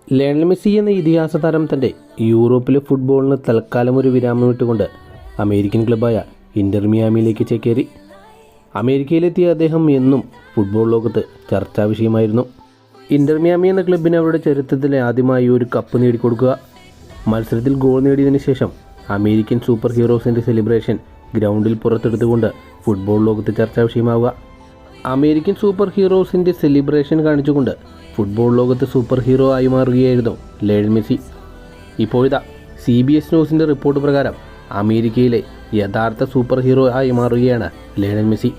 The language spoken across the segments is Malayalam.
ലയണൽ മെസ്സി എന്ന ഇതിഹാസ താരം തൻ്റെ യൂറോപ്പിലെ ഫുട്ബോളിന് തൽക്കാലം ഒരു വിരാമം ഇട്ടുകൊണ്ട് അമേരിക്കൻ ക്ലബ്ബായ ഇന്റർ മിയാമിയിലേക്ക് ചേക്കേറി. അമേരിക്കയിലെത്തിയ അദ്ദേഹം എന്നും ഫുട്ബോൾ ലോകത്ത് ചർച്ചാ വിഷയമായിരുന്നു. ഇന്റർ മിയാമി എന്ന ക്ലബ്ബിന് അവരുടെ ചരിത്രത്തിൽ ആദ്യമായി ഒരു കപ്പ് നേടിക്കൊടുക്കുക, മത്സരത്തിൽ ഗോൾ നേടിയതിനു ശേഷം അമേരിക്കൻ സൂപ്പർ ഹീറോസിൻ്റെ സെലിബ്രേഷൻ ഗ്രൗണ്ടിൽ പുറത്തെടുത്തുകൊണ്ട് ഫുട്ബോൾ ലോകത്ത് ചർച്ചാ വിഷയമാവുക. അമേരിക്കൻ സൂപ്പർ ഹീറോസിൻ്റെ സെലിബ്രേഷൻ കാണിച്ചുകൊണ്ട് ഫുട്ബോൾ ലോകത്ത് സൂപ്പർ ഹീറോ ആയി മാറുകയായിരുന്നു ലയണൽ മെസ്സി. ഇപ്പോഴിതാ CBS ന്യൂസിൻ്റെ റിപ്പോർട്ട് പ്രകാരം അമേരിക്കയിലെ യഥാർത്ഥ സൂപ്പർ ഹീറോ ആയി മാറുകയാണ് ലയണൽ മെസ്സി.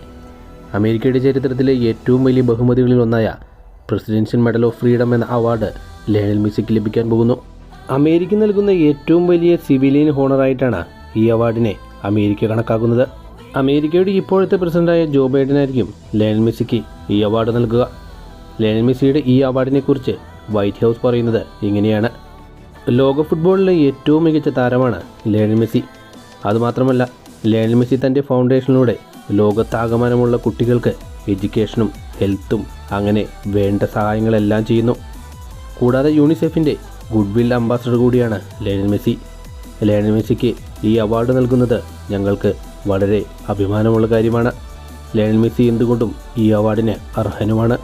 അമേരിക്കയുടെ ചരിത്രത്തിലെ ഏറ്റവും വലിയ ബഹുമതികളിൽ ഒന്നായ പ്രസിഡൻഷ്യൽ മെഡൽ ഓഫ് ഫ്രീഡം എന്ന അവാർഡ് ലയണൽ മെസ്സിക്ക് ലഭിക്കാൻ പോകുന്നു. അമേരിക്ക നൽകുന്ന ഏറ്റവും വലിയ സിവിലിയൻ ഹോണറായിട്ടാണ് ഈ അവാർഡിനെ അമേരിക്ക കണക്കാക്കുന്നത്. അമേരിക്കയുടെ ഇപ്പോഴത്തെ പ്രസിഡന്റായ ജോ ബൈഡനായിരിക്കും ലയണൽ മെസ്സിക്ക് ഈ അവാർഡ് നൽകുക. ലയണൽ മെസ്സിയുടെ ഈ അവാർഡിനെക്കുറിച്ച് വൈറ്റ് ഹൗസ് പറയുന്നത് ഇങ്ങനെയാണ്: ലോക ഫുട്ബോളിലെ ഏറ്റവും മികച്ച താരമാണ് ലയണൽ മെസ്സി. അതുമാത്രമല്ല, ലയണൽ മെസ്സി തൻ്റെ ഫൗണ്ടേഷനിലൂടെ ലോകത്താകമാനമുള്ള കുട്ടികൾക്ക് എഡ്യൂക്കേഷനും ഹെൽത്തും അങ്ങനെ വേണ്ട സഹായങ്ങളെല്ലാം ചെയ്യുന്നു. കൂടാതെ യൂണിസെഫിൻ്റെ ഗുഡ് വിൽ അംബാസഡർ കൂടിയാണ് ലയണൽ മെസ്സി. ലയണൽ മെസ്സിക്ക് ഈ അവാർഡ് നൽകുന്നത് ഞങ്ങൾക്ക് വളരെ അഭിമാനമുള്ള കാര്യമാണ്. ലയണൽ മെസ്സി എന്തുകൊണ്ടും ഈ അവാർഡിന് അർഹനുമാണ്.